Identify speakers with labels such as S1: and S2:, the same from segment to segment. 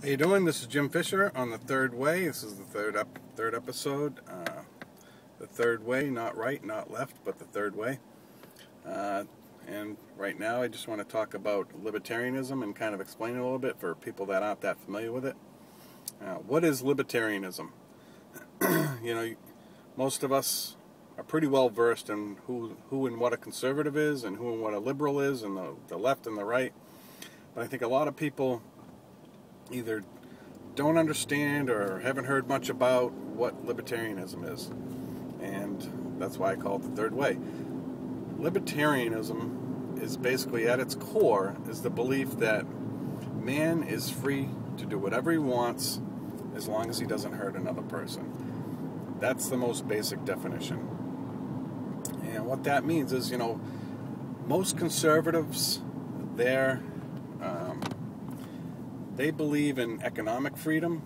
S1: How you doing? This is Jim Fisher on The Third Way. This is the third episode. The Third Way, not right, not left, but the third way. And right now I just want to talk about libertarianism and kind of explain it a little bit for people that aren't that familiar with it. What is libertarianism? Most of us are pretty well versed in who and what a conservative is and who and what a liberal is, and the left and the right. But I think a lot of people either don't understand or haven't heard much about what libertarianism is. And that's why I call it the third way. Libertarianism is basically, at its core, is the belief that man is free to do whatever he wants as long as he doesn't hurt another person. That's the most basic definition. And what that means is, most conservatives, they believe in economic freedom,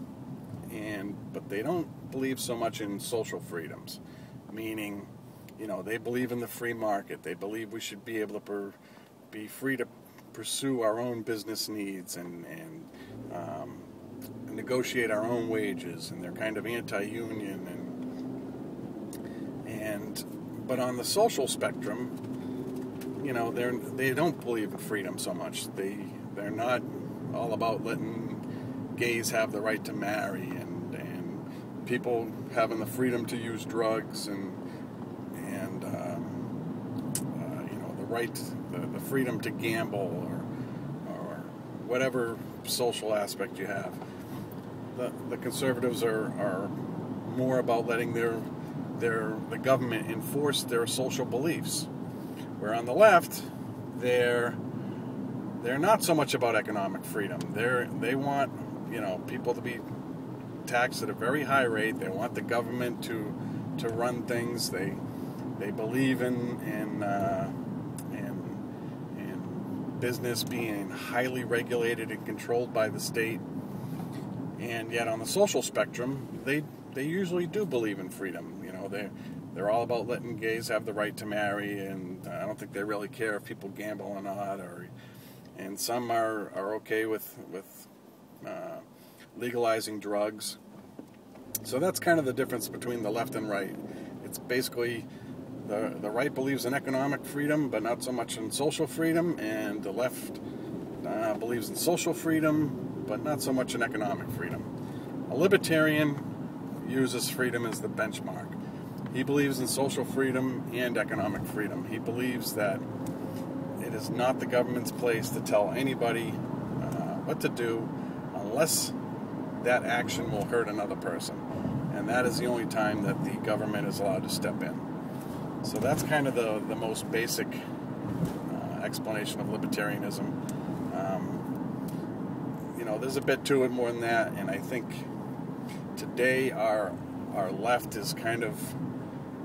S1: but they don't believe so much in social freedoms. Meaning, they believe in the free market. They believe we should be able to be free to pursue our own business needs and negotiate our own wages. And they're kind of anti-union. But on the social spectrum, they don't believe in freedom so much. They're not all about letting gays have the right to marry and people having the freedom to use drugs and the right, the freedom to gamble or whatever social aspect you have. The conservatives are more about letting the government enforce their social beliefs, where on the left they're not so much about economic freedom. They want people to be taxed at a very high rate. They want the government to run things. They believe in business being highly regulated and controlled by the state. And yet on the social spectrum, they usually do believe in freedom. They're all about letting gays have the right to marry, and I don't think they really care if people gamble or not. And some are okay with legalizing drugs. So that's kind of the difference between the left and right. It's basically the right believes in economic freedom, but not so much in social freedom, and the left believes in social freedom, but not so much in economic freedom. A libertarian uses freedom as the benchmark. He believes in social freedom and economic freedom. He believes that it is not the government's place to tell anybody what to do unless that action will hurt another person. And that is the only time that the government is allowed to step in. So that's kind of the most basic explanation of libertarianism. There's a bit to it more than that, and I think today our left is kind of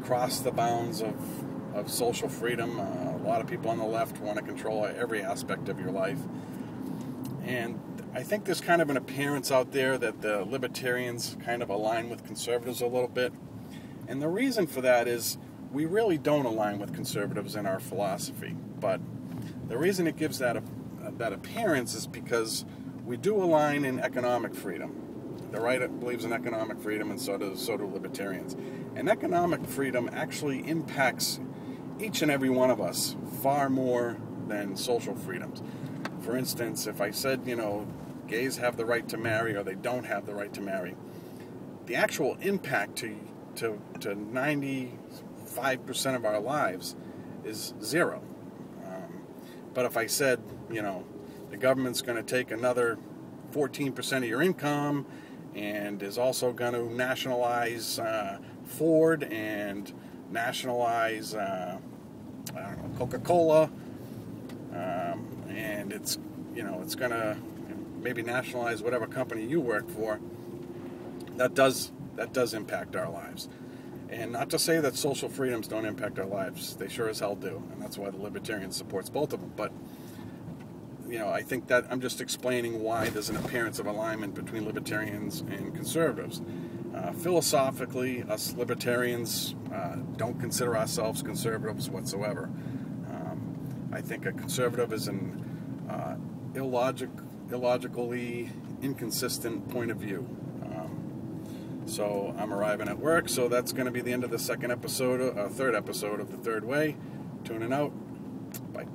S1: crossed the bounds of social freedom. A lot of people on the left want to control every aspect of your life. And I think there's kind of an appearance out there that the libertarians kind of align with conservatives a little bit. And the reason for that is we really don't align with conservatives in our philosophy. But the reason it gives that appearance is because we do align in economic freedom. The right believes in economic freedom, and so do libertarians. And economic freedom actually impacts each and every one of us far more than social freedoms. For instance, if I said, gays have the right to marry or they don't have the right to marry, the actual impact to 95% of our lives is zero. But if I said, the government's going to take another 14% of your income and is also going to nationalize Ford and nationalize Coca-Cola, and it's going to maybe nationalize whatever company you work for, that does impact our lives. And not to say that social freedoms don't impact our lives. They sure as hell do. And that's why the Libertarian supports both of them. But, I think that I'm just explaining why there's an appearance of alignment between libertarians and conservatives. Philosophically, us libertarians don't consider ourselves conservatives whatsoever. I think a conservative is an illogical illogically inconsistent point of view. So I'm arriving at work, so that's going to be the end of the third episode of The Third Way. Tuning out. Bye.